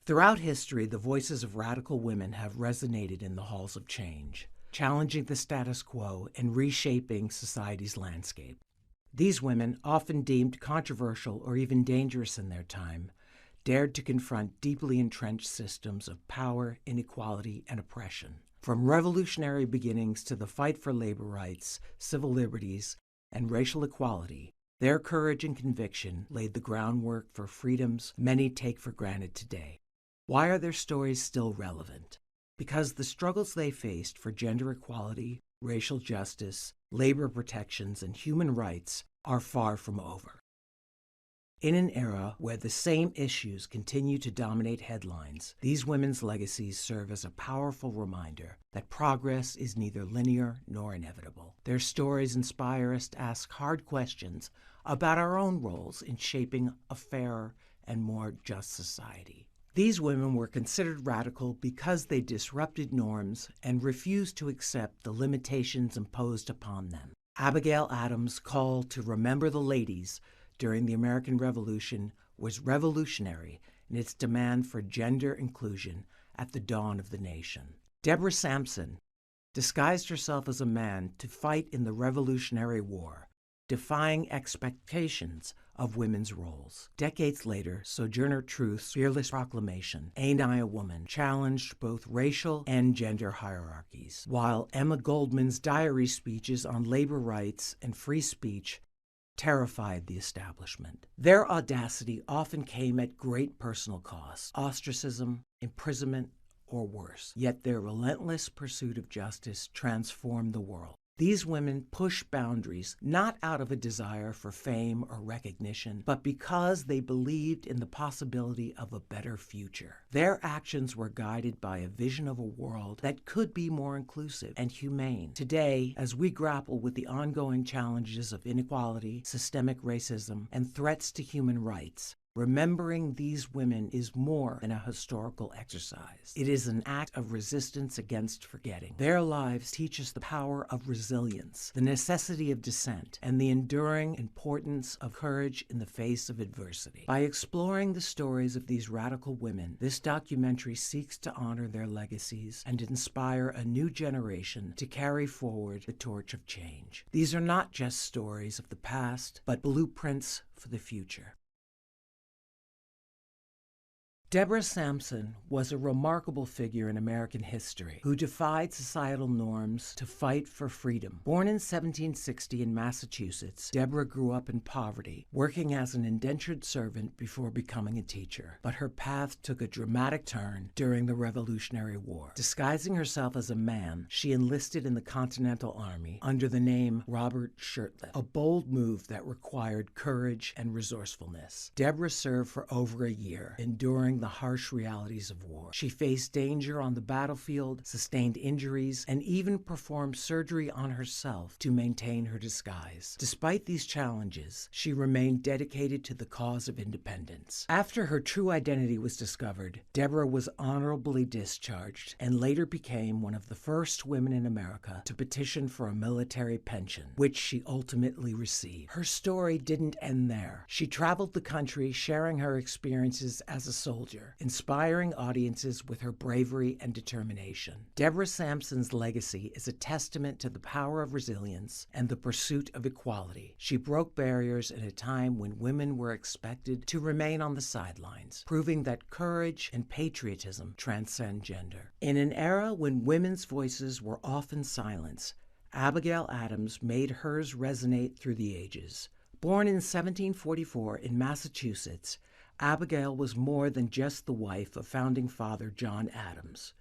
Throughout history, the voices of radical women have resonated in the halls of change, challenging the status quo and reshaping society's landscape. These women, often deemed controversial or even dangerous in their time, dared to confront deeply entrenched systems of power, inequality, and oppression. From revolutionary beginnings to the fight for labor rights, civil liberties, and racial equality, their courage and conviction laid the groundwork for freedoms many take for granted today. Why are their stories still relevant? Because the struggles they faced for gender equality, racial justice, labor protections, and human rights are far from over. In an era where the same issues continue to dominate headlines, these women's legacies serve as a powerful reminder that progress is neither linear nor inevitable. Their stories inspire us to ask hard questions about our own roles in shaping a fairer and more just society. These women were considered radical because they disrupted norms and refused to accept the limitations imposed upon them. Abigail Adams' call to remember the ladies during the American Revolution was revolutionary in its demand for gender inclusion at the dawn of the nation. Deborah Sampson disguised herself as a man to fight in the Revolutionary War, defying expectations of women's roles. Decades later, Sojourner Truth's fearless proclamation, "Ain't I a Woman?" challenged both racial and gender hierarchies, while Emma Goldman's diary speeches on labor rights and free speech terrified the establishment. Their audacity often came at great personal cost, ostracism, imprisonment, or worse. Yet their relentless pursuit of justice transformed the world. These women pushed boundaries not out of a desire for fame or recognition, but because they believed in the possibility of a better future. Their actions were guided by a vision of a world that could be more inclusive and humane. Today, as we grapple with the ongoing challenges of inequality, systemic racism, and threats to human rights, remembering these women is more than a historical exercise. It is an act of resistance against forgetting. Their lives teach us the power of resilience, the necessity of dissent, and the enduring importance of courage in the face of adversity. By exploring the stories of these radical women, this documentary seeks to honor their legacies and inspire a new generation to carry forward the torch of change. These are not just stories of the past, but blueprints for the future. Deborah Sampson was a remarkable figure in American history who defied societal norms to fight for freedom. Born in 1760 in Massachusetts, Deborah grew up in poverty, working as an indentured servant before becoming a teacher. But her path took a dramatic turn during the Revolutionary War. Disguising herself as a man, she enlisted in the Continental Army under the name Robert Shirtliff, a bold move that required courage and resourcefulness. Deborah served for over a year, enduring the harsh realities of war. She faced danger on the battlefield, sustained injuries, and even performed surgery on herself to maintain her disguise. Despite these challenges, she remained dedicated to the cause of independence. After her true identity was discovered, Deborah was honorably discharged and later became one of the first women in America to petition for a military pension, which she ultimately received. Her story didn't end there. She traveled the country sharing her experiences as a soldier, inspiring audiences with her bravery and determination. Deborah Sampson's legacy is a testament to the power of resilience and the pursuit of equality. She broke barriers in a time when women were expected to remain on the sidelines, proving that courage and patriotism transcend gender. In an era when women's voices were often silenced, Abigail Adams made hers resonate through the ages. Born in 1744 in Massachusetts, Abigail was more than just the wife of founding father John Adams.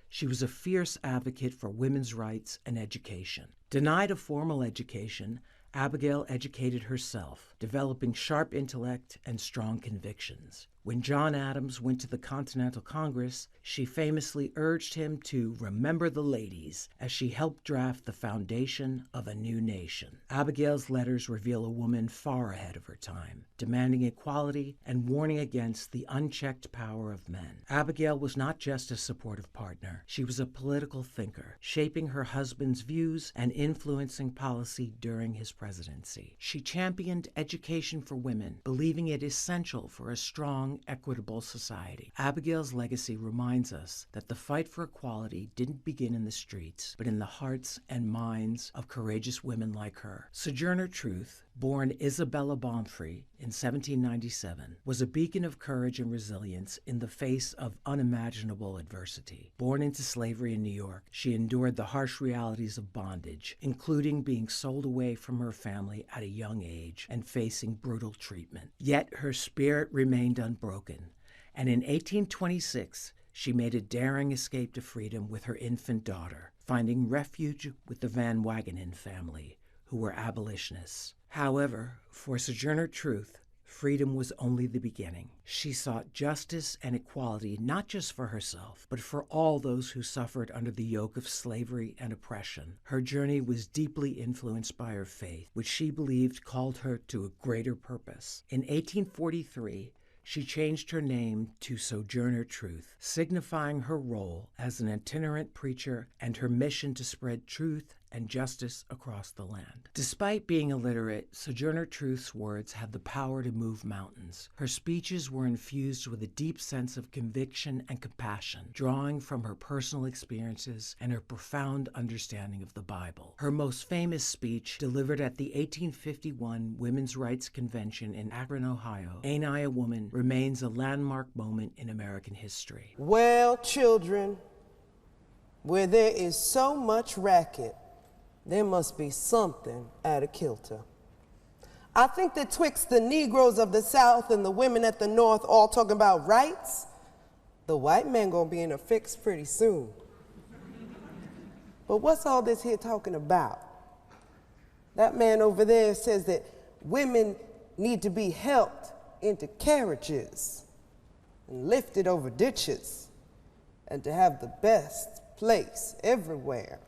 She was a fierce advocate for women's rights and education. Denied a formal education, Abigail educated herself, developing sharp intellect and strong convictions. When John Adams went to the Continental Congress, she famously urged him to remember the ladies as she helped draft the foundation of a new nation. Abigail's letters reveal a woman far ahead of her time, demanding equality and warning against the unchecked power of men. Abigail was not just a supportive partner. She was a political thinker, shaping her husband's views and influencing policy during his presidency. She championed education education for women, believing it essential for a strong, equitable society. Abigail's legacy reminds us that the fight for equality didn't begin in the streets, but in the hearts and minds of courageous women like her. Sojourner Truth, born Isabella Baumfree in 1797, was a beacon of courage and resilience in the face of unimaginable adversity. Born into slavery in New York, she endured the harsh realities of bondage, including being sold away from her family at a young age and facing brutal treatment. Yet her spirit remained unbroken, and in 1826, she made a daring escape to freedom with her infant daughter, finding refuge with the Van Wagenen family, who were abolitionists. However, for Sojourner Truth, freedom was only the beginning. She sought justice and equality not just for herself, but for all those who suffered under the yoke of slavery and oppression. Her journey was deeply influenced by her faith, which she believed called her to a greater purpose. In 1843, she changed her name to Sojourner Truth, signifying her role as an itinerant preacher and her mission to spread truth and justice across the land. Despite being illiterate, Sojourner Truth's words had the power to move mountains. Her speeches were infused with a deep sense of conviction and compassion, drawing from her personal experiences and her profound understanding of the Bible. Her most famous speech, delivered at the 1851 Women's Rights Convention in Akron, Ohio, "Ain't I a Woman?" remains a landmark moment in American history. Well, children, where there is so much racket, there must be something out of kilter. I think that twixt the Negroes of the South and the women at the North all talking about rights, the white man gonna be in a fix pretty soon. But what's all this here talking about? That man over there says that women need to be helped into carriages and lifted over ditches and to have the best place everywhere.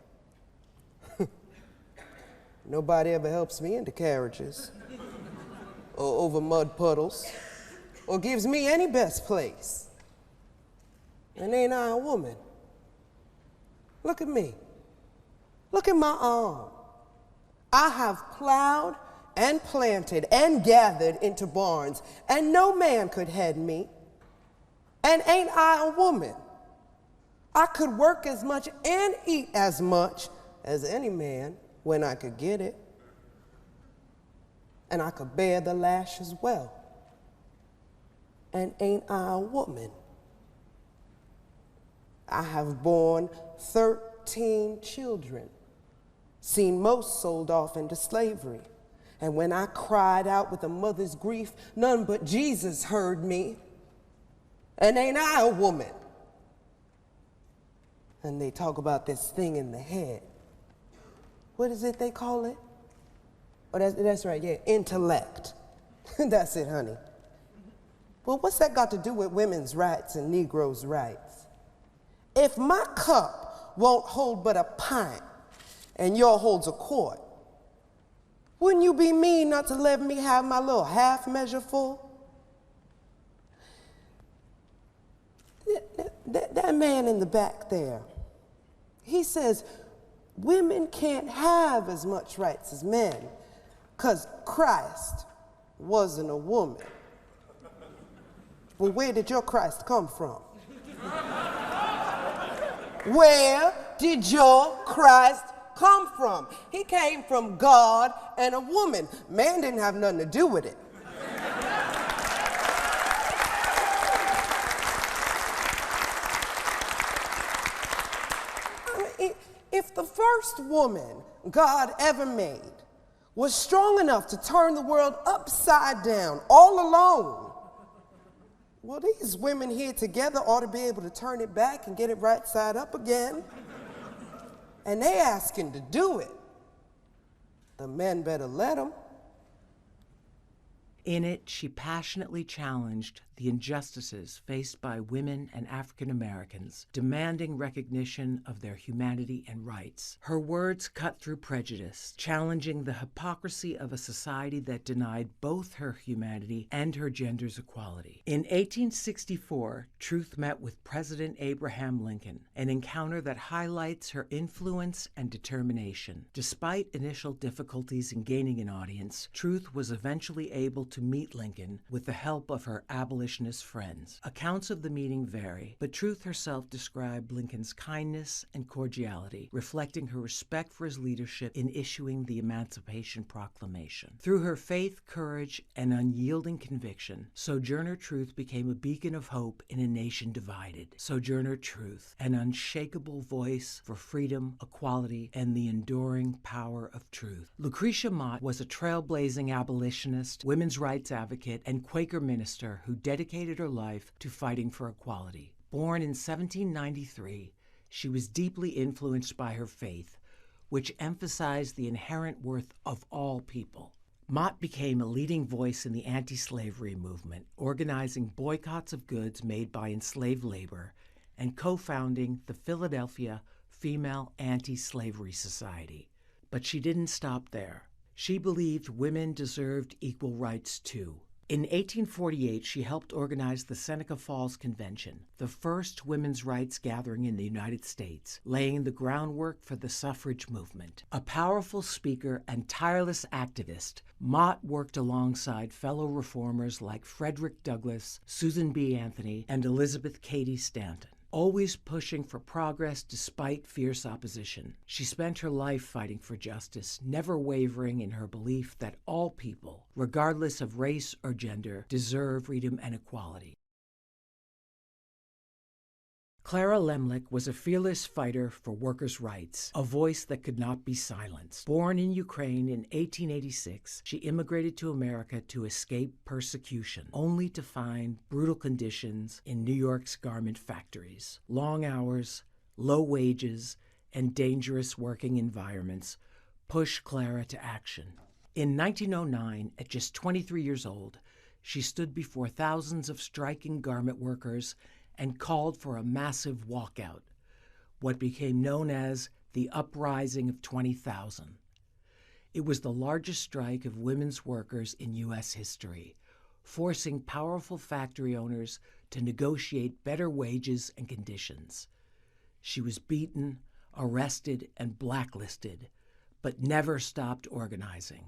Nobody ever helps me into carriages or over mud puddles or gives me any best place. And ain't I a woman? Look at me. Look at my arm. I have plowed and planted and gathered into barns, and no man could head me. And ain't I a woman? I could work as much and eat as much as any man when I could get it. And I could bear the lash as well. And ain't I a woman? I have borne 13 children, seen most sold off into slavery. And when I cried out with a mother's grief, none but Jesus heard me. And ain't I a woman? And they talk about this thing in the head. What is it they call it? Oh, that's right, yeah, intellect. That's it, honey. Well, what's that got to do with women's rights and Negroes' rights? If my cup won't hold but a pint and yours holds a quart, wouldn't you be mean not to let me have my little half measure full? That man in the back there, he says women can't have as much rights as men because Christ wasn't a woman. Well, where did your Christ come from? Where did your Christ come from? He came from God and a woman. Man didn't have nothing to do with it. If the first woman God ever made was strong enough to turn the world upside down all alone, well, these women here together ought to be able to turn it back and get it right side up again. And they asking to do it. The men better let them. In it, she passionately challenged the injustices faced by women and African Americans, demanding recognition of their humanity and rights. Her words cut through prejudice, challenging the hypocrisy of a society that denied both her humanity and her gender's equality. In 1864, Truth met with President Abraham Lincoln, an encounter that highlights her influence and determination. Despite initial difficulties in gaining an audience, Truth was eventually able to meet Lincoln with the help of her abolitionist friends. Accounts of the meeting vary, but Truth herself described Lincoln's kindness and cordiality, reflecting her respect for his leadership in issuing the Emancipation Proclamation. Through her faith, courage, and unyielding conviction, Sojourner Truth became a beacon of hope in a nation divided. Sojourner Truth, an unshakable voice for freedom, equality, and the enduring power of truth. Lucretia Mott was a trailblazing abolitionist, women's rights advocate, and Quaker minister who dedicated her life to fighting for equality. Born in 1793, she was deeply influenced by her faith, which emphasized the inherent worth of all people. Mott became a leading voice in the anti-slavery movement, organizing boycotts of goods made by enslaved labor and co-founding the Philadelphia Female Anti-Slavery Society. But she didn't stop there. She believed women deserved equal rights too. In 1848, she helped organize the Seneca Falls Convention, the first women's rights gathering in the United States, laying the groundwork for the suffrage movement. A powerful speaker and tireless activist, Mott worked alongside fellow reformers like Frederick Douglass, Susan B. Anthony, and Elizabeth Cady Stanton. Always pushing for progress despite fierce opposition. She spent her life fighting for justice, never wavering in her belief that all people, regardless of race or gender, deserve freedom and equality. Clara Lemick was a fearless fighter for workers' rights, a voice that could not be silenced. Born in Ukraine in 1886, she immigrated to America to escape persecution, only to find brutal conditions in New York's garment factories. Long hours, low wages, and dangerous working environments pushed Clara to action. In 1909, at just 23 years old, she stood before thousands of striking garment workers and called for a massive walkout, what became known as the Uprising of 20,000. It was the largest strike of women's workers in U.S. history, forcing powerful factory owners to negotiate better wages and conditions. She was beaten, arrested, and blacklisted, but never stopped organizing.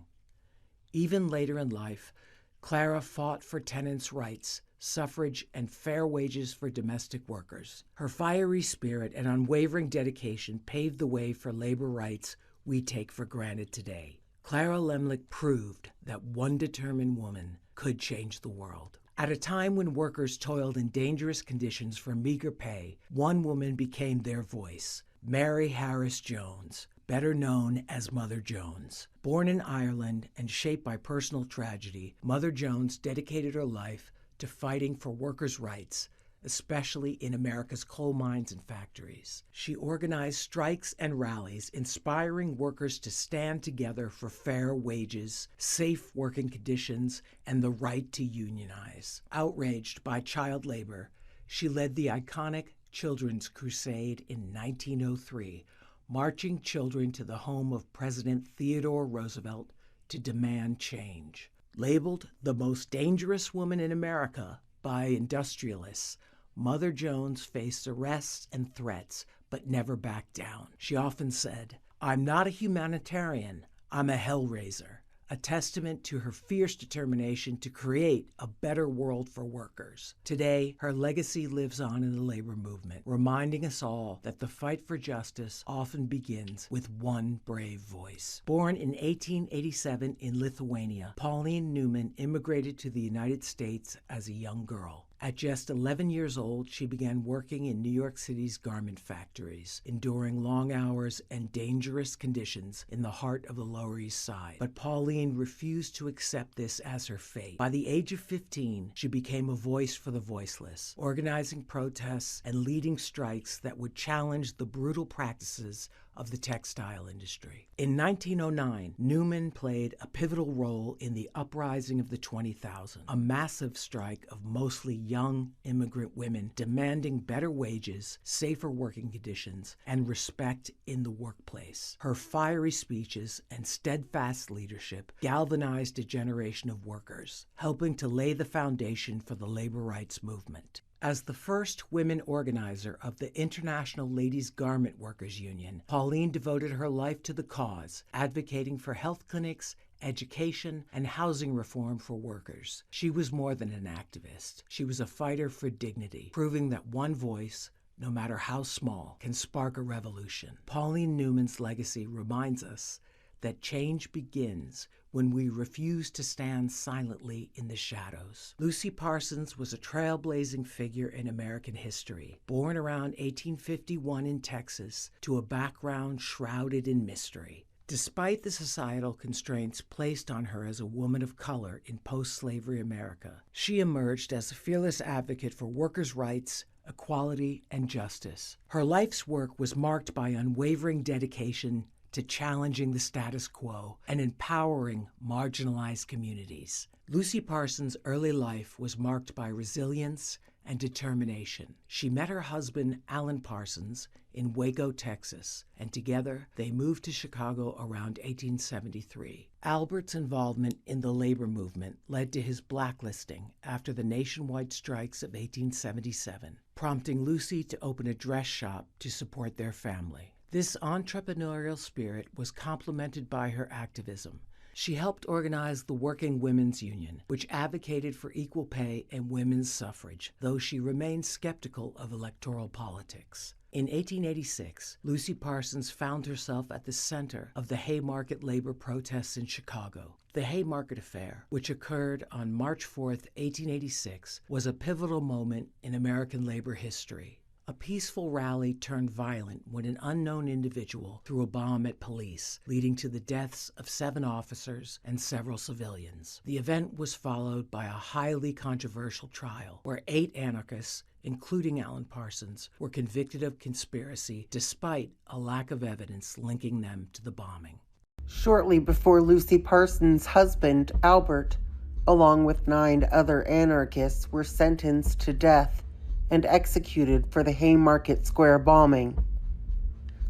Even later in life, Clara fought for tenants' rights, suffrage, and fair wages for domestic workers. Her fiery spirit and unwavering dedication paved the way for labor rights we take for granted today. Clara Lemick proved that one determined woman could change the world. At a time when workers toiled in dangerous conditions for meager pay, one woman became their voice, Mary Harris Jones, better known as Mother Jones. Born in Ireland and shaped by personal tragedy, Mother Jones dedicated her life to fighting for workers' rights, especially in America's coal mines and factories. She organized strikes and rallies, inspiring workers to stand together for fair wages, safe working conditions, and the right to unionize. Outraged by child labor, she led the iconic Children's Crusade in 1903, marching children to the home of President Theodore Roosevelt to demand change. Labeled the most dangerous woman in America by industrialists, Mother Jones faced arrests and threats, but never backed down. She often said, "I'm not a humanitarian, I'm a hellraiser," a testament to her fierce determination to create a better world for workers. Today, her legacy lives on in the labor movement, reminding us all that the fight for justice often begins with one brave voice. Born in 1887 in Lithuania, Pauline Newman immigrated to the United States as a young girl. At just 11 years old, she began working in New York City's garment factories, enduring long hours and dangerous conditions in the heart of the Lower East Side. But Pauline refused to accept this as her fate. By the age of 15, she became a voice for the voiceless, organizing protests and leading strikes that would challenge the brutal practices of the textile industry. In 1909, Newman played a pivotal role in the uprising of the 20,000, a massive strike of mostly young immigrant women demanding better wages, safer working conditions, and respect in the workplace. Her fiery speeches and steadfast leadership galvanized a generation of workers, helping to lay the foundation for the labor rights movement. As the first women organizer of the International Ladies Garment Workers Union, Pauline devoted her life to the cause, advocating for health clinics, education, and housing reform for workers. She was more than an activist. She was a fighter for dignity, proving that one voice, no matter how small, can spark a revolution. Pauline Newman's legacy reminds us that change begins when we refuse to stand silently in the shadows. Lucy Parsons was a trailblazing figure in American history, born around 1851 in Texas to a background shrouded in mystery. Despite the societal constraints placed on her as a woman of color in post-slavery America, she emerged as a fearless advocate for workers' rights, equality, and justice. Her life's work was marked by unwavering dedication to challenging the status quo and empowering marginalized communities. Lucy Parsons' early life was marked by resilience and determination. She met her husband, Alan Parsons, in Waco, Texas, and together they moved to Chicago around 1873. Albert's involvement in the labor movement led to his blacklisting after the nationwide strikes of 1877, prompting Lucy to open a dress shop to support their family. This entrepreneurial spirit was complemented by her activism. She helped organize the Working Women's Union, which advocated for equal pay and women's suffrage, though she remained skeptical of electoral politics. In 1886, Lucy Parsons found herself at the center of the Haymarket labor protests in Chicago. The Haymarket Affair, which occurred on March 4, 1886, was a pivotal moment in American labor history. A peaceful rally turned violent when an unknown individual threw a bomb at police, leading to the deaths of 7 officers and several civilians. The event was followed by a highly controversial trial where 8 anarchists, including Alan Parsons, were convicted of conspiracy despite a lack of evidence linking them to the bombing. Shortly before Lucy Parsons' husband, Albert, along with 9 other anarchists, were sentenced to death and executed for the Haymarket Square bombing,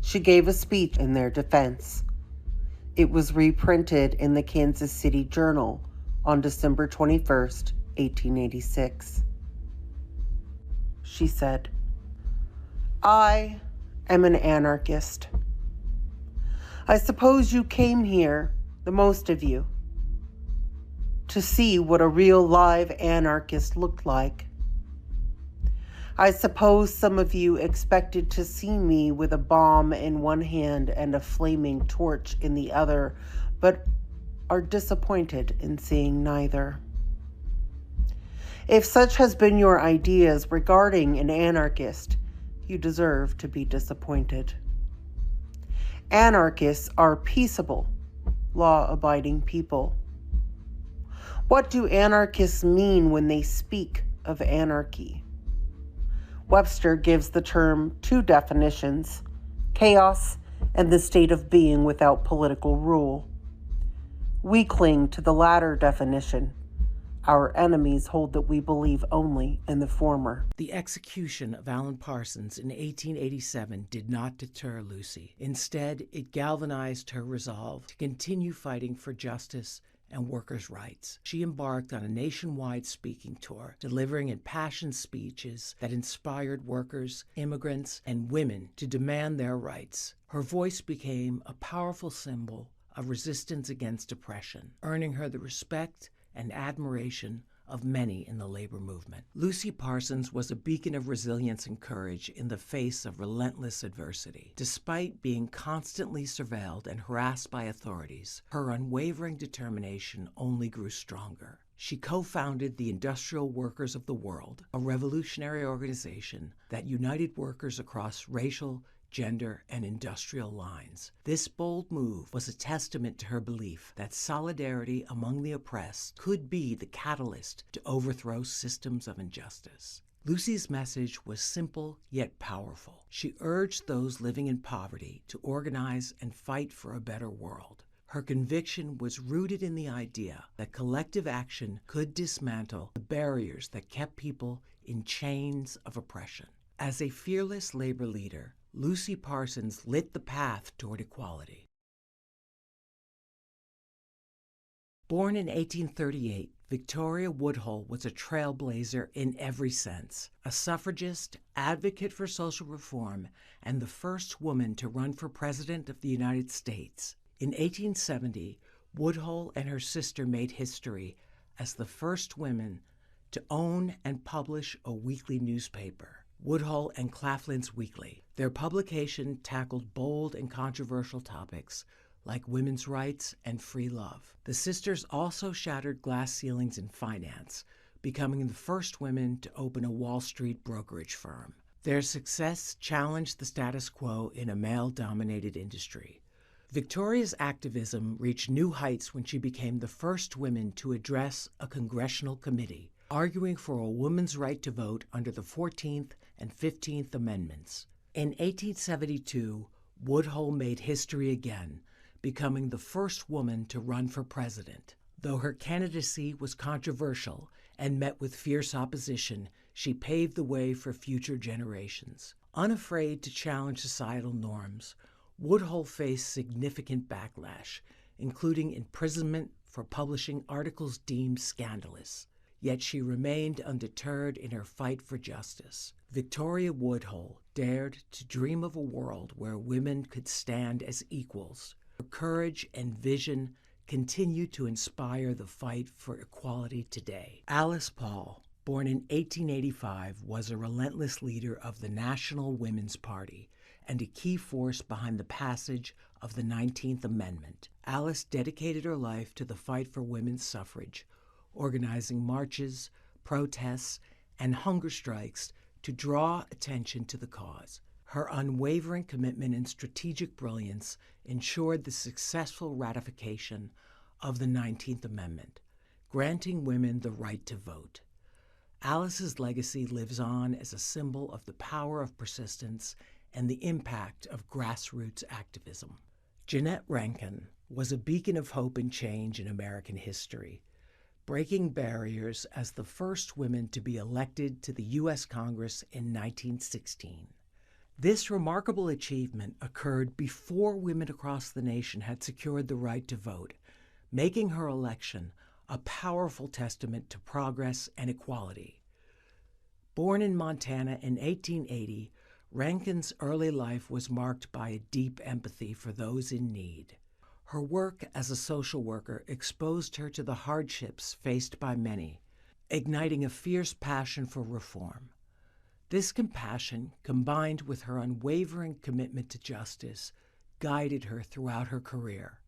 she gave a speech in their defense. It was reprinted in the Kansas City Journal on December 21st, 1886. She said, "I am an anarchist. I suppose you came here, the most of you, to see what a real live anarchist looked like. I suppose some of you expected to see me with a bomb in one hand and a flaming torch in the other, but are disappointed in seeing neither. If such has been your ideas regarding an anarchist, you deserve to be disappointed. Anarchists are peaceable, law-abiding people. What do anarchists mean when they speak of anarchy? Webster gives the term 2 definitions: chaos and the state of being without political rule. We cling to the latter definition. Our enemies hold that we believe only in the former." The execution of Alan Parsons in 1887 did not deter Lucy. Instead, it galvanized her resolve to continue fighting for justice and workers' rights. She embarked on a nationwide speaking tour, delivering impassioned speeches that inspired workers, immigrants, and women to demand their rights. Her voice became a powerful symbol of resistance against oppression, earning her the respect and admiration of many in the labor movement. Lucy Parsons was a beacon of resilience and courage in the face of relentless adversity. Despite being constantly surveilled and harassed by authorities, her unwavering determination only grew stronger. She co-founded the Industrial Workers of the World, a revolutionary organization that united workers across racial, gender, and industrial lines. This bold move was a testament to her belief that solidarity among the oppressed could be the catalyst to overthrow systems of injustice. Lucy's message was simple yet powerful. She urged those living in poverty to organize and fight for a better world. Her conviction was rooted in the idea that collective action could dismantle the barriers that kept people in chains of oppression. As a fearless labor leader, Lucy Parsons lit the path toward equality. Born in 1838, Victoria Woodhull was a trailblazer in every sense, a suffragist, advocate for social reform, and the first woman to run for President of the United States. In 1870, Woodhull and her sister made history as the first women to own and publish a weekly newspaper, Woodhull and Claflin's Weekly. Their publication tackled bold and controversial topics like women's rights and free love. The sisters also shattered glass ceilings in finance, becoming the first women to open a Wall Street brokerage firm. Their success challenged the status quo in a male-dominated industry. Victoria's activism reached new heights when she became the first woman to address a congressional committee, arguing for a woman's right to vote under the 14th and 15th Amendments. In 1872, Woodhull made history again, becoming the first woman to run for president. Though her candidacy was controversial and met with fierce opposition, she paved the way for future generations. Unafraid to challenge societal norms, Woodhull faced significant backlash, including imprisonment for publishing articles deemed scandalous. Yet she remained undeterred in her fight for justice. Victoria Woodhull dared to dream of a world where women could stand as equals. Her courage and vision continue to inspire the fight for equality today. Alice Paul, born in 1885, was a relentless leader of the National Women's Party and a key force behind the passage of the 19th Amendment. Alice dedicated her life to the fight for women's suffrage, organizing marches, protests, and hunger strikes to draw attention to the cause. Her unwavering commitment and strategic brilliance ensured the successful ratification of the 19th Amendment, granting women the right to vote. Alice's legacy lives on as a symbol of the power of persistence and the impact of grassroots activism. Jeannette Rankin was a beacon of hope and change in American history, breaking barriers as the first woman to be elected to the U.S. Congress in 1916. This remarkable achievement occurred before women across the nation had secured the right to vote, making her election a powerful testament to progress and equality. Born in Montana in 1880, Rankin's early life was marked by a deep empathy for those in need. Her work as a social worker exposed her to the hardships faced by many, igniting a fierce passion for reform. This compassion, combined with her unwavering commitment to justice, guided her throughout her career.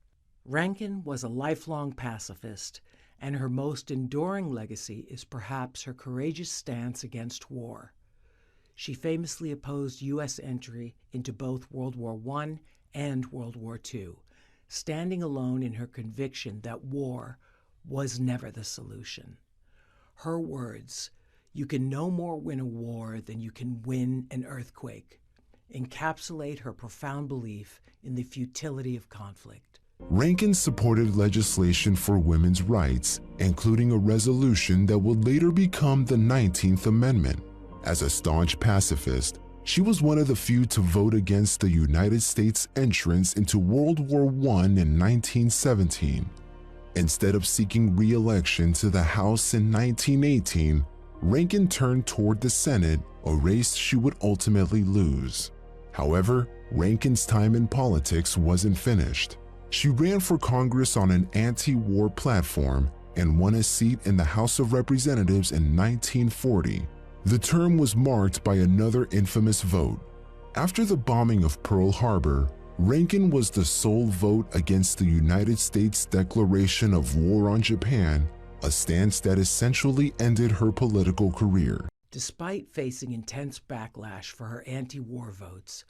Rankin was a lifelong pacifist, and her most enduring legacy is perhaps her courageous stance against war. She famously opposed U.S. entry into both World War I and World War II, standing alone in her conviction that war was never the solution. Her words, "You can no more win a war than you can win an earthquake," encapsulate her profound belief in the futility of conflict. Rankin supported legislation for women's rights, including a resolution that would later become the 19th Amendment. As a staunch pacifist, she was one of the few to vote against the United States entrance into World War I in 1917. Instead of seeking re-election to the House in 1918, Rankin turned toward the Senate, a race she would ultimately lose. However, Rankin's time in politics wasn't finished. She ran for Congress on an anti-war platform and won a seat in the House of Representatives in 1940. The term was marked by another infamous vote. After the bombing of Pearl Harbor, Rankin was the sole vote against the United States declaration of war on Japan, a stance that essentially ended her political career. Despite facing intense backlash for her anti-war votes,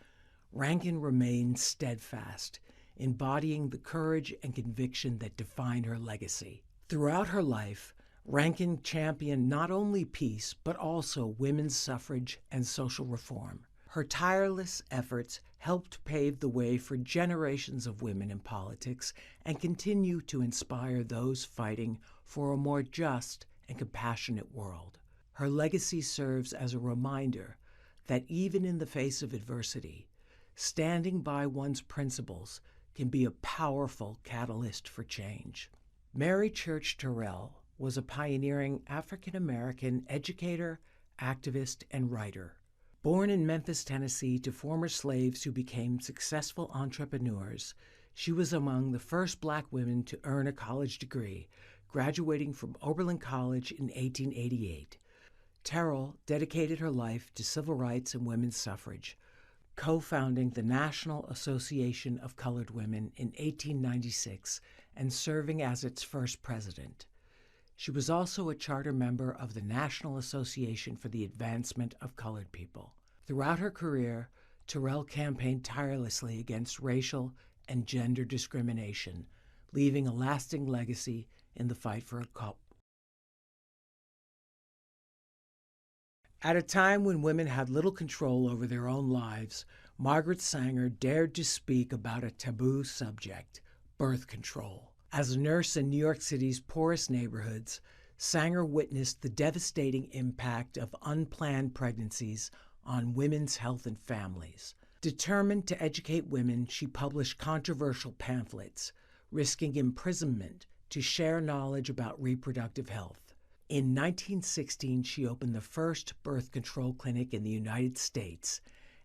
Rankin remained steadfast, embodying the courage and conviction that defined her legacy. Throughout her life, Rankin championed not only peace, but also women's suffrage and social reform. Her tireless efforts helped pave the way for generations of women in politics and continue to inspire those fighting for a more just and compassionate world. Her legacy serves as a reminder that even in the face of adversity, standing by one's principles can be a powerful catalyst for change. Mary Church Terrell was a pioneering African-American educator, activist, and writer. Born in Memphis, Tennessee, to former slaves who became successful entrepreneurs, she was among the first Black women to earn a college degree, graduating from Oberlin College in 1888. Terrell dedicated her life to civil rights and women's suffrage, co-founding the National Association of Colored Women in 1896 and serving as its first president. She was also a charter member of the National Association for the Advancement of Colored People. Throughout her career, Terrell campaigned tirelessly against racial and gender discrimination, leaving a lasting legacy in the fight for equality. At a time when women had little control over their own lives, Margaret Sanger dared to speak about a taboo subject, birth control. As a nurse in New York City's poorest neighborhoods, Sanger witnessed the devastating impact of unplanned pregnancies on women's health and families. Determined to educate women, she published controversial pamphlets, risking imprisonment to share knowledge about reproductive health. In 1916, she opened the first birth control clinic in the United States,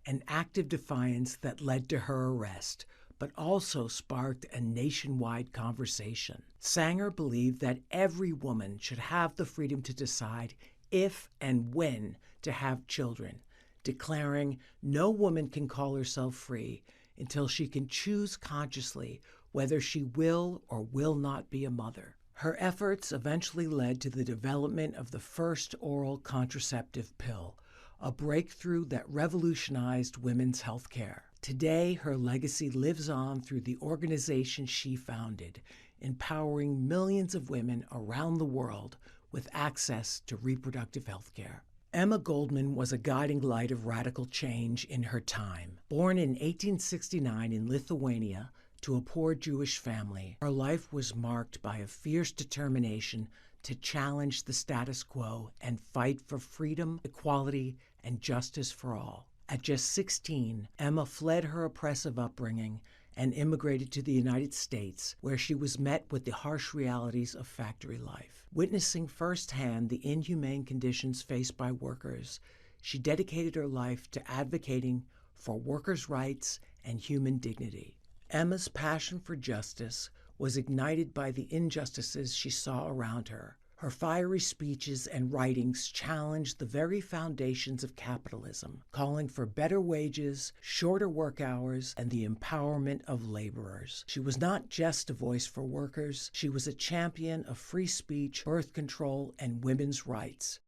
an act of defiance that led to her arrest, but also sparked a nationwide conversation. Sanger believed that every woman should have the freedom to decide if and when to have children, declaring no woman can call herself free until she can choose consciously whether she will or will not be a mother. Her efforts eventually led to the development of the first oral contraceptive pill, a breakthrough that revolutionized women's health care. Today, her legacy lives on through the organization she founded, empowering millions of women around the world with access to reproductive health care. Emma Goldman was a guiding light of radical change in her time. Born in 1869 in Lithuania to a poor Jewish family, her life was marked by a fierce determination to challenge the status quo and fight for freedom, equality, and justice for all. At just 16, Emma fled her oppressive upbringing and immigrated to the United States, where she was met with the harsh realities of factory life. Witnessing firsthand the inhumane conditions faced by workers, she dedicated her life to advocating for workers' rights and human dignity. Emma's passion for justice was ignited by the injustices she saw around her. Her fiery speeches and writings challenged the very foundations of capitalism, calling for better wages, shorter work hours, and the empowerment of laborers. She was not just a voice for workers, she was a champion of free speech, birth control, and women's rights.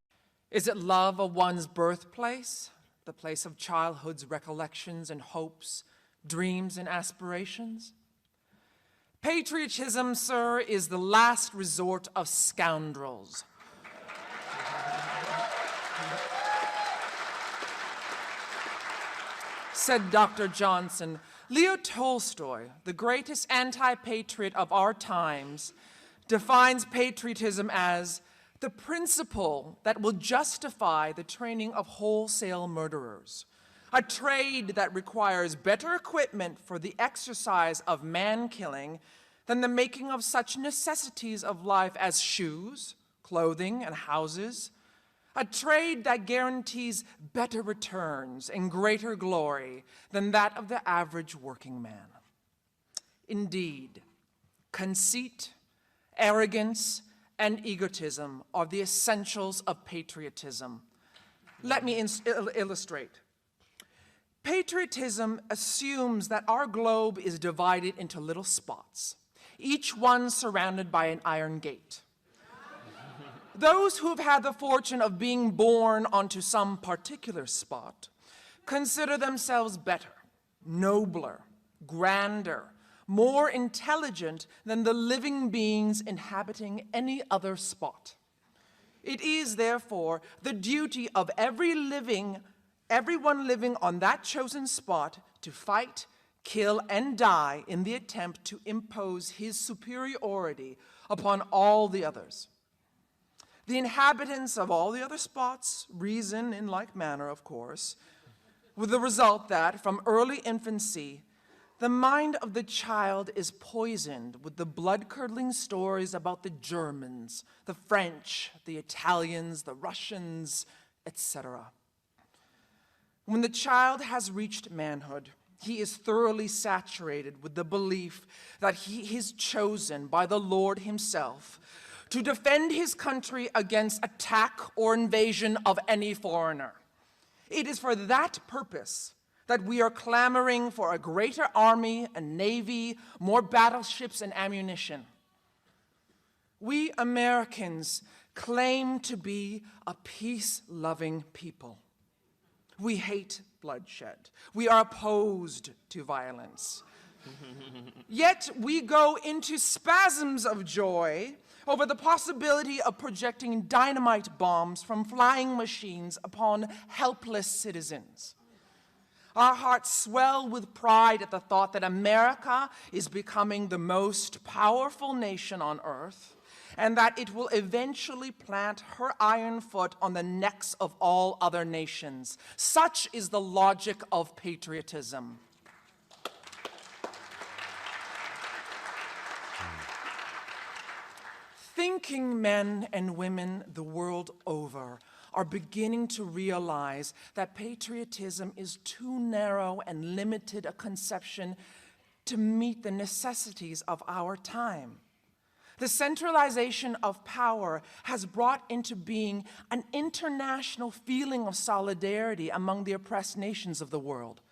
Is it love of one's birthplace, the place of childhood's recollections and hopes, dreams and aspirations? Patriotism, sir, is the last resort of scoundrels. Said Dr. Johnson, Leo Tolstoy, the greatest anti-patriot of our times, defines patriotism as the principle that will justify the training of wholesale murderers, a trade that requires better equipment for the exercise of man-killing than the making of such necessities of life as shoes, clothing, and houses, a trade that guarantees better returns and greater glory than that of the average working man. Indeed, conceit, arrogance, and egotism are the essentials of patriotism. Let me illustrate. Patriotism assumes that our globe is divided into little spots, each one surrounded by an iron gate. Those who've had the fortune of being born onto some particular spot consider themselves better, nobler, grander, more intelligent than the living beings inhabiting any other spot. It is, therefore, the duty of everyone living on that chosen spot to fight, kill, and die in the attempt to impose his superiority upon all the others. The inhabitants of all the other spots reason in like manner, of course, with the result that, from early infancy, the mind of the child is poisoned with the blood-curdling stories about the Germans, the French, the Italians, the Russians, etc. When the child has reached manhood, he is thoroughly saturated with the belief that he is chosen by the Lord himself to defend his country against attack or invasion of any foreigner. It is for that purpose that we are clamoring for a greater army and navy, more battleships and ammunition. We Americans claim to be a peace-loving people. We hate bloodshed. We are opposed to violence. Yet we go into spasms of joy over the possibility of projecting dynamite bombs from flying machines upon helpless citizens. Our hearts swell with pride at the thought that America is becoming the most powerful nation on earth, and that it will eventually plant her iron foot on the necks of all other nations. Such is the logic of patriotism. Thinking men and women the world over are beginning to realize that patriotism is too narrow and limited a conception to meet the necessities of our time. The centralization of power has brought into being an international feeling of solidarity among the oppressed nations of the world.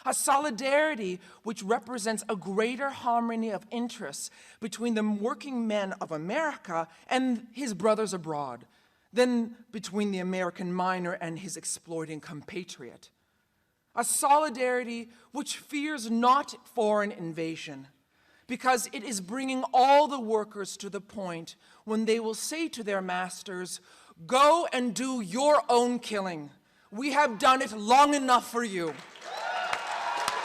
A solidarity which represents a greater harmony of interests between the working men of America and his brothers abroad than between the American miner and his exploiting compatriot. A solidarity which fears not foreign invasion, because it is bringing all the workers to the point when they will say to their masters, "Go and do your own killing. We have done it long enough for you."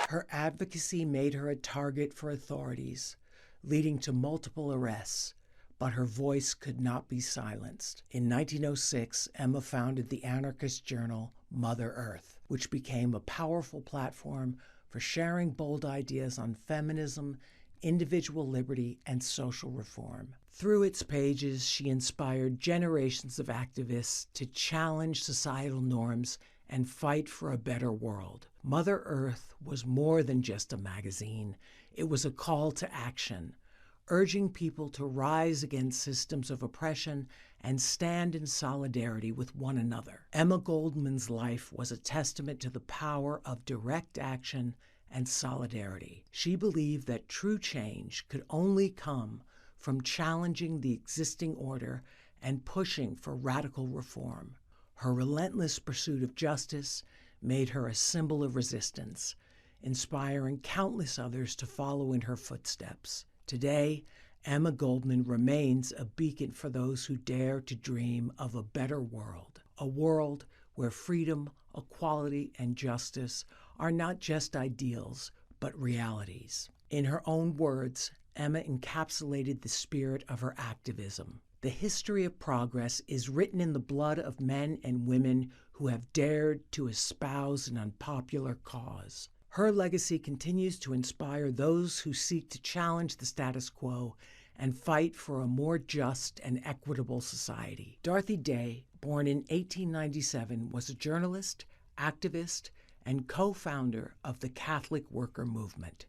Her advocacy made her a target for authorities, leading to multiple arrests, but her voice could not be silenced. In 1906, Emma founded the anarchist journal Mother Earth, which became a powerful platform for sharing bold ideas on feminism, individual liberty, and social reform. Through its pages, she inspired generations of activists to challenge societal norms and fight for a better world. Mother Earth was more than just a magazine. It was a call to action, urging people to rise against systems of oppression and stand in solidarity with one another. Emma Goldman's life was a testament to the power of direct action and solidarity. She believed that true change could only come from challenging the existing order and pushing for radical reform. Her relentless pursuit of justice made her a symbol of resistance, inspiring countless others to follow in her footsteps. Today, Emma Goldman remains a beacon for those who dare to dream of a better world, a world where freedom, equality, and justice are not just ideals, but realities. In her own words, Emma encapsulated the spirit of her activism. The history of progress is written in the blood of men and women who have dared to espouse an unpopular cause. Her legacy continues to inspire those who seek to challenge the status quo and fight for a more just and equitable society. Dorothy Day, born in 1897, was a journalist, activist, and co-founder of the Catholic worker movement.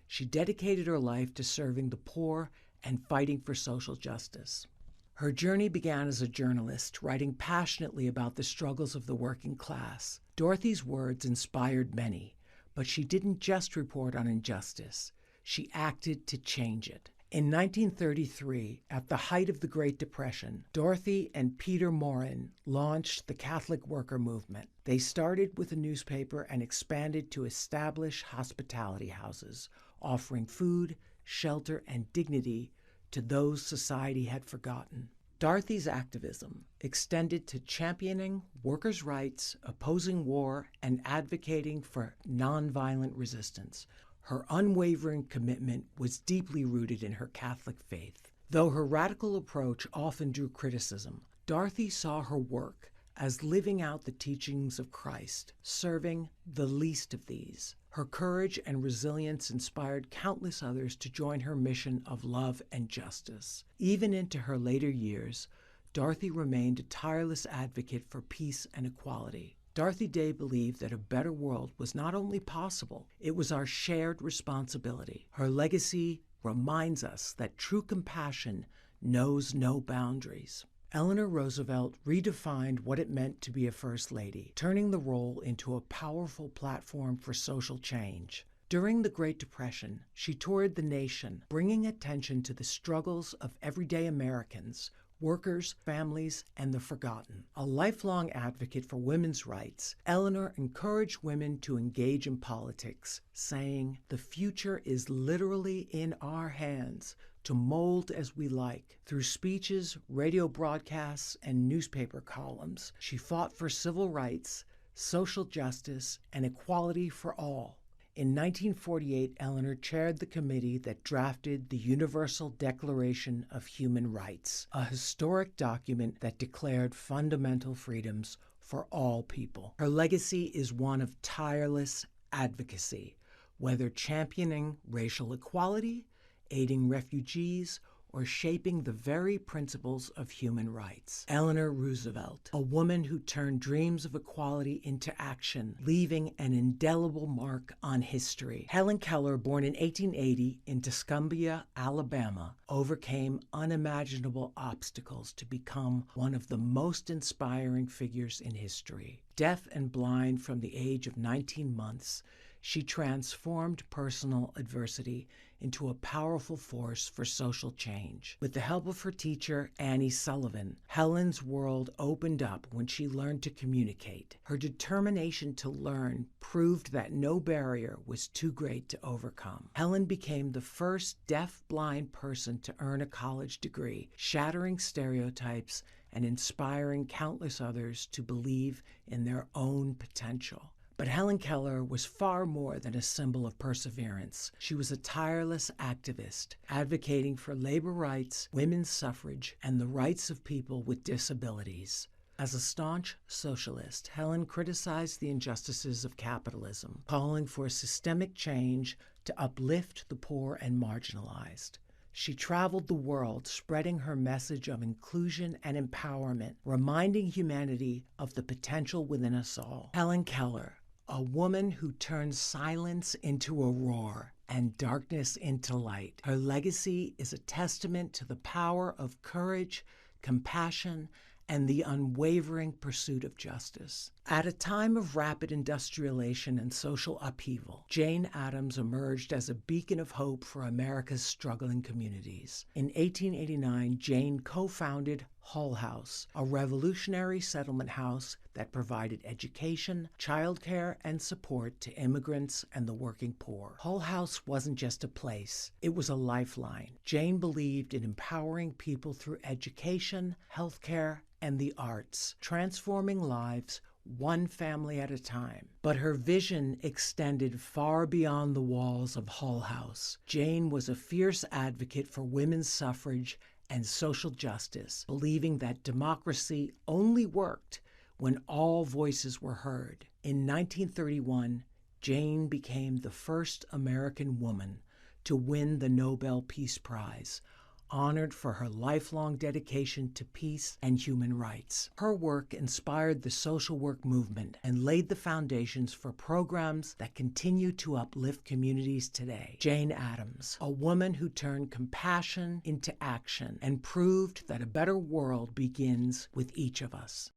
She dedicated her life to serving the poor and fighting for social justice. Her journey began as a journalist, writing passionately about the struggles of the working class. Dorothy's words inspired many, but she didn't just report on injustice. She acted to change it. In 1933, at the height of the Great Depression, Dorothy and Peter Morin launched the Catholic worker movement. They started with a newspaper and expanded to establish hospitality houses, offering food, shelter, and dignity to those society had forgotten. Dorothy's activism extended to championing workers' rights, opposing war, and advocating for nonviolent resistance. Her unwavering commitment was deeply rooted in her Catholic faith. Though her radical approach often drew criticism, Dorothy saw her work as living out the teachings of Christ, serving the least of these. Her courage and resilience inspired countless others to join her mission of love and justice. Even into her later years, Dorothy remained a tireless advocate for peace and equality. Dorothy Day believed that a better world was not only possible, it was our shared responsibility. Her legacy reminds us that true compassion knows no boundaries. Eleanor Roosevelt redefined what it meant to be a First Lady, turning the role into a powerful platform for social change. During the Great Depression, she toured the nation, bringing attention to the struggles of everyday Americans, workers, families, and the forgotten. A lifelong advocate for women's rights, Eleanor encouraged women to engage in politics, saying, "The future is literally in our hands, to mold as we like." Through speeches, radio broadcasts, and newspaper columns, she fought for civil rights, social justice, and equality for all. In 1948, Eleanor chaired the committee that drafted the Universal Declaration of Human Rights, a historic document that declared fundamental freedoms for all people. Her legacy is one of tireless advocacy, whether championing racial equality, aiding refugees, or shaping the very principles of human rights. Eleanor Roosevelt, a woman who turned dreams of equality into action, leaving an indelible mark on history. Helen Keller, born in 1880 in Tuscumbia, Alabama, overcame unimaginable obstacles to become one of the most inspiring figures in history. Deaf and blind from the age of 19 months, she transformed personal adversity into a powerful force for social change. With the help of her teacher, Annie Sullivan, Helen's world opened up when she learned to communicate. Her determination to learn proved that no barrier was too great to overcome. Helen became the first deaf-blind person to earn a college degree, shattering stereotypes and inspiring countless others to believe in their own potential. But Helen Keller was far more than a symbol of perseverance. She was a tireless activist, advocating for labor rights, women's suffrage, and the rights of people with disabilities. As a staunch socialist, Helen criticized the injustices of capitalism, calling for systemic change to uplift the poor and marginalized. She traveled the world, spreading her message of inclusion and empowerment, reminding humanity of the potential within us all. Helen Keller, a woman who turned silence into a roar and darkness into light. Her legacy is a testament to the power of courage, compassion, and the unwavering pursuit of justice. At a time of rapid industrialization and social upheaval, Jane Addams emerged as a beacon of hope for America's struggling communities. In 1889, Jane co-founded Hull House, a revolutionary settlement house that provided education, childcare, and support to immigrants and the working poor. Hull House wasn't just a place, it was a lifeline. Jane believed in empowering people through education, healthcare, and the arts, transforming lives one family at a time. But her vision extended far beyond the walls of Hull House. Jane was a fierce advocate for women's suffrage and social justice, believing that democracy only worked when all voices were heard. In 1931, Jane became the first American woman to win the Nobel Peace Prize, honored for her lifelong dedication to peace and human rights. Her work inspired the social work movement and laid the foundations for programs that continue to uplift communities today. Jane Addams, a woman who turned compassion into action and proved that a better world begins with each of us.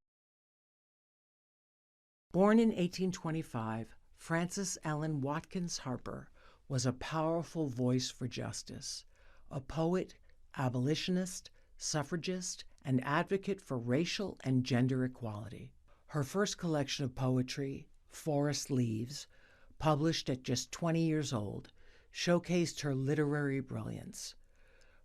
Born in 1825, Frances Ellen Watkins Harper was a powerful voice for justice, a poet, abolitionist, suffragist, and advocate for racial and gender equality. Her first collection of poetry, Forest Leaves, published at just 20 years old, showcased her literary brilliance.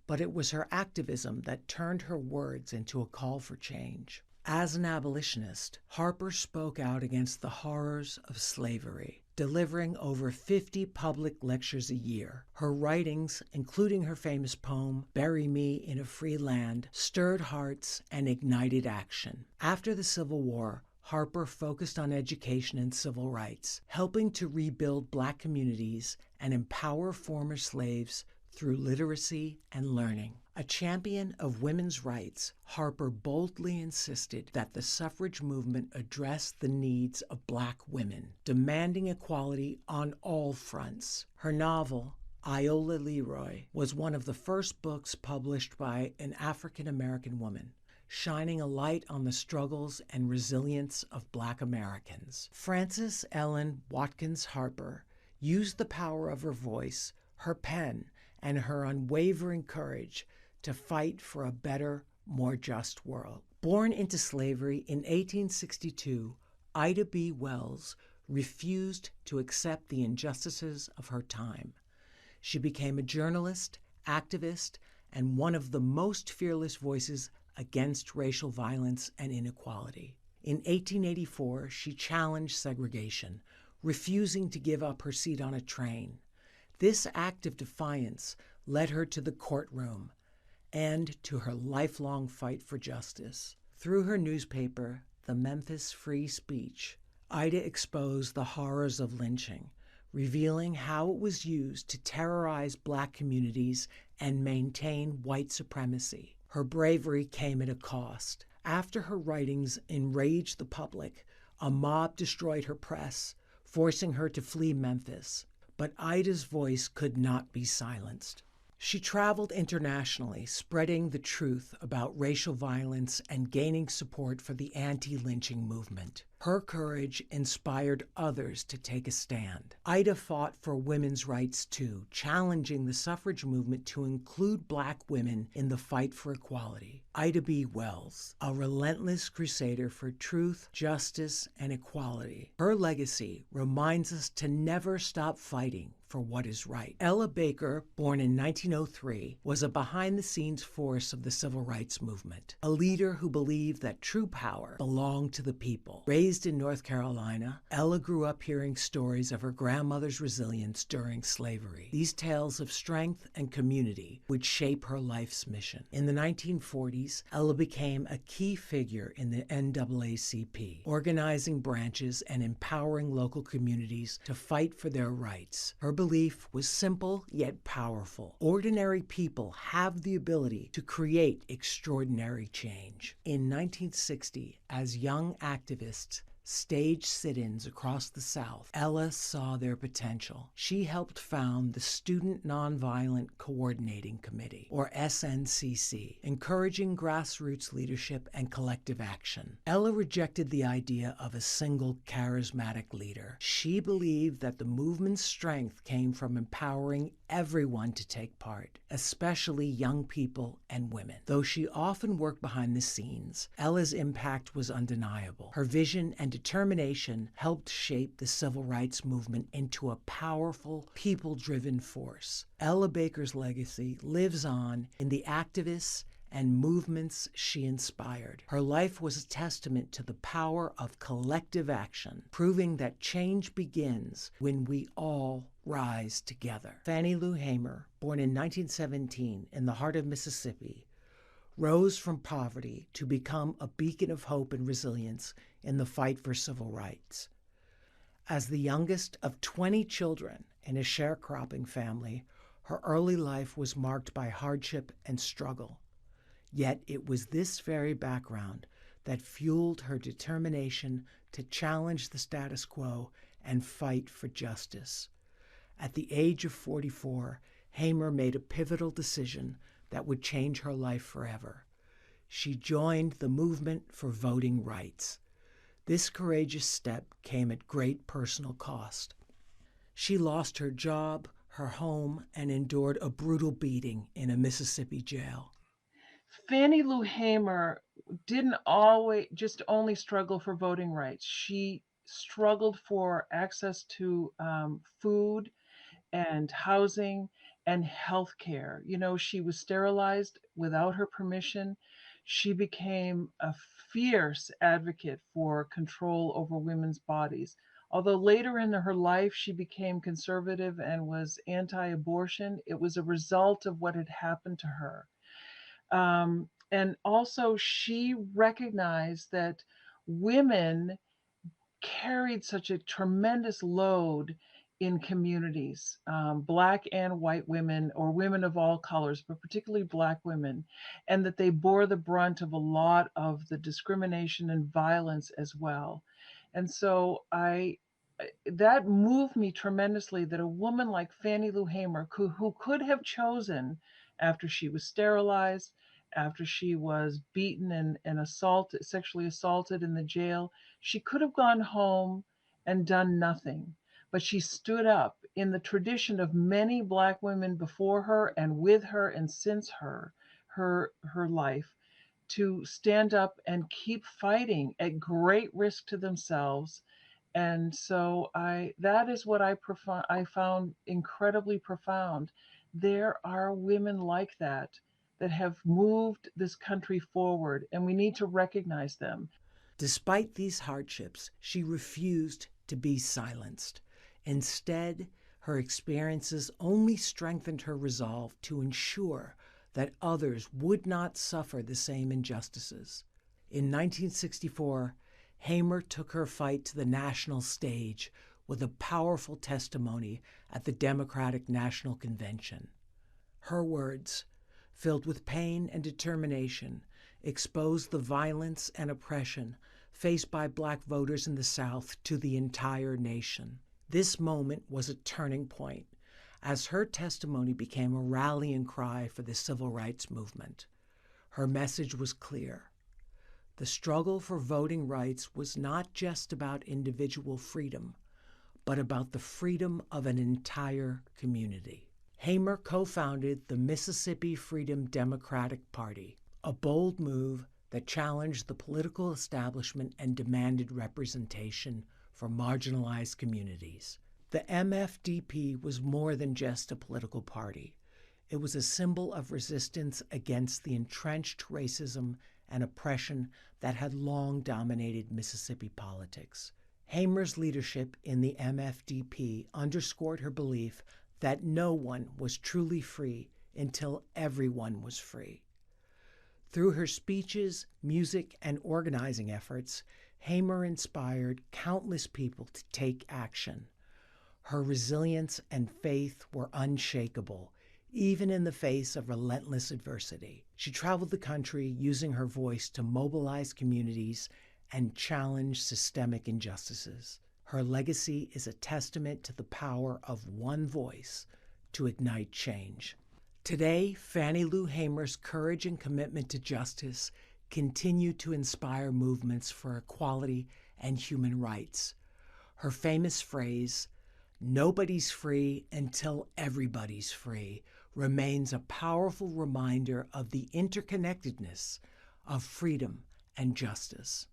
but it was her activism that turned her words into a call for change. As an abolitionist, Harper spoke out against the horrors of slavery, delivering over 50 public lectures a year. Her writings, including her famous poem, Bury Me in a Free Land, stirred hearts and ignited action. After the Civil War, Harper focused on education and civil rights, helping to rebuild Black communities and empower former slaves through literacy and learning. A champion of women's rights, Harper boldly insisted that the suffrage movement address the needs of Black women, demanding equality on all fronts. Her novel, Iola Leroy, was one of the first books published by an African American woman, shining a light on the struggles and resilience of Black Americans. Frances Ellen Watkins Harper used the power of her voice, her pen, and her unwavering courage to fight for a better, more just world. Born into slavery in 1862, Ida B. Wells refused to accept the injustices of her time. She became a journalist, activist, and one of the most fearless voices against racial violence and inequality. In 1884, she challenged segregation, refusing to give up her seat on a train. This act of defiance led her to the courtroom and to her lifelong fight for justice. Through her newspaper, the Memphis Free Speech, Ida exposed the horrors of lynching, revealing how it was used to terrorize Black communities and maintain white supremacy. Her bravery came at a cost. After her writings enraged the public, a mob destroyed her press, forcing her to flee Memphis. But Ida's voice could not be silenced. She traveled internationally, spreading the truth about racial violence and gaining support for the anti-lynching movement. Her courage inspired others to take a stand. Ida fought for women's rights too, challenging the suffrage movement to include Black women in the fight for equality. Ida B. Wells, a relentless crusader for truth, justice, and equality. Her legacy reminds us to never stop fighting for what is right. Ella Baker, born in 1903, was a behind-the-scenes force of the civil rights movement, a leader who believed that true power belonged to the people. Raised in North Carolina, Ella grew up hearing stories of her grandmother's resilience during slavery. These tales of strength and community would shape her life's mission. In the 1940s, Ella became a key figure in the NAACP, organizing branches and empowering local communities to fight for their rights. Her belief was simple yet powerful. Ordinary people have the ability to create extraordinary change. In 1960, as young activists staged sit-ins across the South, Ella saw their potential. She helped found the Student Nonviolent Coordinating Committee, or SNCC, encouraging grassroots leadership and collective action. Ella rejected the idea of a single charismatic leader. She believed that the movement's strength came from empowering everyone to take part, especially young people and women. Though she often worked behind the scenes, Ella's impact was undeniable. Her vision and determination helped shape the civil rights movement into a powerful, people-driven force. Ella Baker's legacy lives on in the activists and movements she inspired. Her life was a testament to the power of collective action, proving that change begins when we all rise together. Fannie Lou Hamer, born in 1917 in the heart of Mississippi, rose from poverty to become a beacon of hope and resilience in the fight for civil rights. As the youngest of 20 children in a sharecropping family, her early life was marked by hardship and struggle. Yet it was this very background that fueled her determination to challenge the status quo and fight for justice. At the age of 44, Hamer made a pivotal decision that would change her life forever. She joined the movement for voting rights. This courageous step came at great personal cost. She lost her job, her home, and endured a brutal beating in a Mississippi jail. Fannie Lou Hamer didn't always just only struggle for voting rights. She struggled for access to food and housing and health care. You know, she was sterilized without her permission. She became a fierce advocate for control over women's bodies. Although later in her life she became conservative and was anti abortion, it was a result of what had happened to her. And also, she recognized that women carried such a tremendous load in communities, Black and white women, or women of all colors, but particularly Black women, and that they bore the brunt of a lot of the discrimination and violence as well. And so that moved me tremendously that a woman like Fannie Lou Hamer, who could have chosen after she was sterilized, after she was beaten and assaulted, sexually assaulted in the jail, she could have gone home and done nothing. But she stood up in the tradition of many Black women before her and with her and since her life, to stand up and keep fighting at great risk to themselves. And so that is what I found incredibly profound. There are women like that have moved this country forward, and we need to recognize them. Despite these hardships, she refused to be silenced. Instead, her experiences only strengthened her resolve to ensure that others would not suffer the same injustices. In 1964, Hamer took her fight to the national stage with a powerful testimony at the Democratic National Convention. Her words, filled with pain and determination, exposed the violence and oppression faced by Black voters in the South to the entire nation. This moment was a turning point, as her testimony became a rallying cry for the civil rights movement. Her message was clear. The struggle for voting rights was not just about individual freedom, but about the freedom of an entire community. Hamer co-founded the Mississippi Freedom Democratic Party, a bold move that challenged the political establishment and demanded representation for marginalized communities. The MFDP was more than just a political party. It was a symbol of resistance against the entrenched racism and oppression that had long dominated Mississippi politics. Hamer's leadership in the MFDP underscored her belief that no one was truly free until everyone was free. Through her speeches, music, and organizing efforts, Hamer inspired countless people to take action. Her resilience and faith were unshakable, even in the face of relentless adversity. She traveled the country using her voice to mobilize communities and challenge systemic injustices. Her legacy is a testament to the power of one voice to ignite change. Today, Fannie Lou Hamer's courage and commitment to justice continue to inspire movements for equality and human rights. Her famous phrase, "Nobody's free until everybody's free," remains a powerful reminder of the interconnectedness of freedom and justice.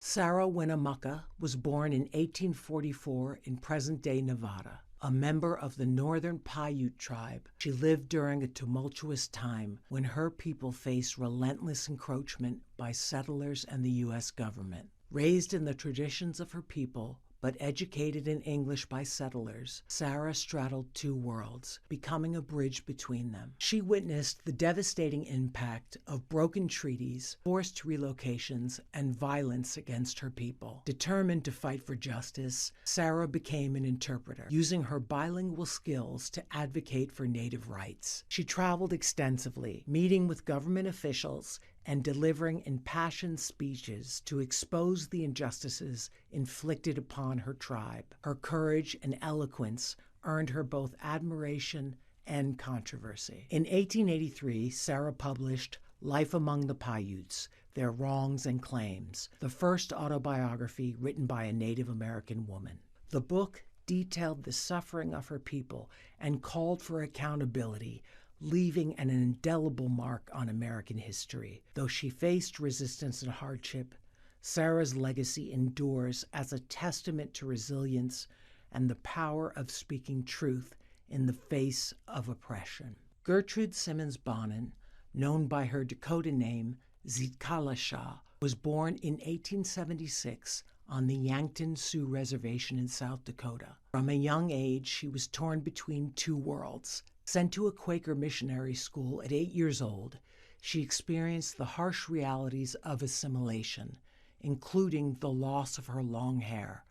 Sarah Winnemucca was born in 1844 in present-day Nevada. A member of the Northern Paiute tribe, she lived during a tumultuous time when her people faced relentless encroachment by settlers and the U.S. government. Raised in the traditions of her people, but educated in English by settlers, Sarah straddled two worlds, becoming a bridge between them. She witnessed the devastating impact of broken treaties, forced relocations, and violence against her people. Determined to fight for justice, Sarah became an interpreter, using her bilingual skills to advocate for Native rights. She traveled extensively, meeting with government officials and delivering impassioned speeches to expose the injustices inflicted upon her tribe. Her courage and eloquence earned her both admiration and controversy. In 1883, Sarah published Life Among the Paiutes, Their Wrongs and Claims, the first autobiography written by a Native American woman. The book detailed the suffering of her people and called for accountability, leaving an indelible mark on American history. Though she faced resistance and hardship, Sarah's legacy endures as a testament to resilience and the power of speaking truth in the face of oppression. Gertrude Simmons Bonin, known by her Dakota name Zitkalasha, was born in 1876 on the Yankton Sioux Reservation in South Dakota. From a young age, she was torn between two worlds. Sent to a Quaker missionary school at 8 years old, she experienced the harsh realities of assimilation, including the loss of her long hair,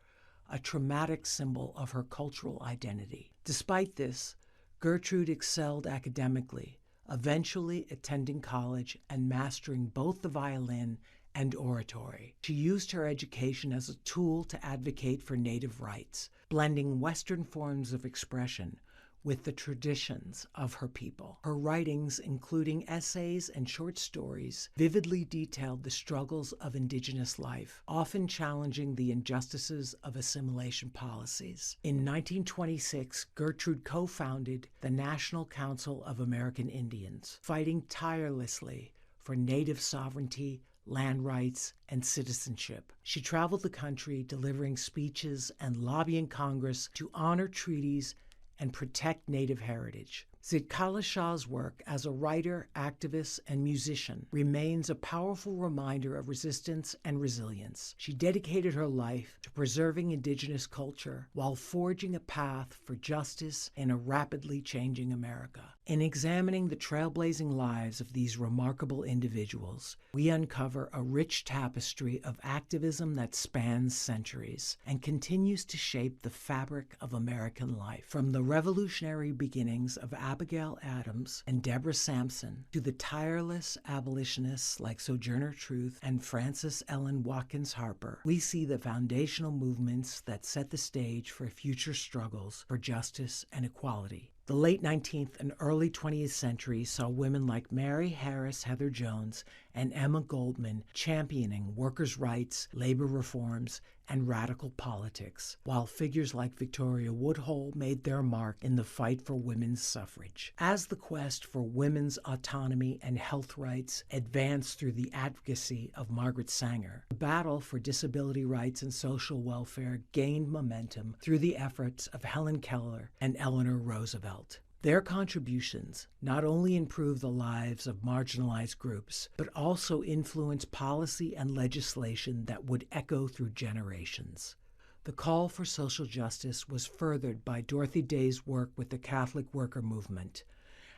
a traumatic symbol of her cultural identity. Despite this, Gertrude excelled academically, eventually attending college and mastering both the violin and oratory. She used her education as a tool to advocate for Native rights, blending Western forms of expression with the traditions of her people. Her writings, including essays and short stories, vividly detailed the struggles of Indigenous life, often challenging the injustices of assimilation policies. In 1926, Gertrude co-founded the National Council of American Indians, fighting tirelessly for Native sovereignty, land rights, and citizenship. She traveled the country delivering speeches and lobbying Congress to honor treaties and protect Native heritage. Zitkalasha's work as a writer, activist, and musician remains a powerful reminder of resistance and resilience. She dedicated her life to preserving Indigenous culture while forging a path for justice in a rapidly changing America. In examining the trailblazing lives of these remarkable individuals, we uncover a rich tapestry of activism that spans centuries and continues to shape the fabric of American life. From the revolutionary beginnings of Abigail Adams and Deborah Sampson to the tireless abolitionists like Sojourner Truth and Frances Ellen Watkins Harper, we see the foundational movements that set the stage for future struggles for justice and equality. The late 19th and early 20th century saw women like Mary Harris Heather Jones and Emma Goldman championing workers' rights, labor reforms, and radical politics, while figures like Victoria Woodhull made their mark in the fight for women's suffrage. As the quest for women's autonomy and health rights advanced through the advocacy of Margaret Sanger, the battle for disability rights and social welfare gained momentum through the efforts of Helen Keller and Eleanor Roosevelt. Their contributions not only improved the lives of marginalized groups, but also influenced policy and legislation that would echo through generations. The call for social justice was furthered by Dorothy Day's work with the Catholic worker movement,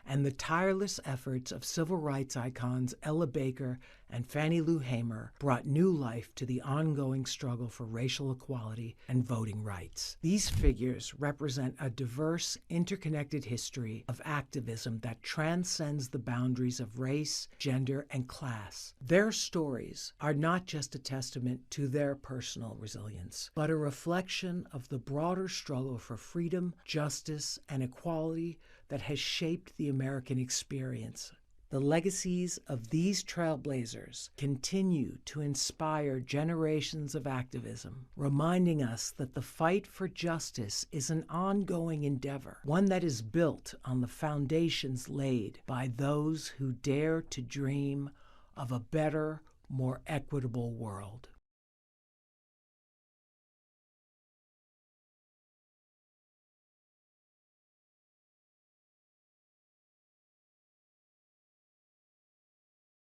and the tireless efforts of civil rights icons Ella Baker and Fannie Lou Hamer brought new life to the ongoing struggle for racial equality and voting rights. These figures represent a diverse, interconnected history of activism that transcends the boundaries of race, gender, and class. Their stories are not just a testament to their personal resilience, but a reflection of the broader struggle for freedom, justice, and equality that has shaped the American experience. The legacies of these trailblazers continue to inspire generations of activism, reminding us that the fight for justice is an ongoing endeavor, one that is built on the foundations laid by those who dare to dream of a better, more equitable world.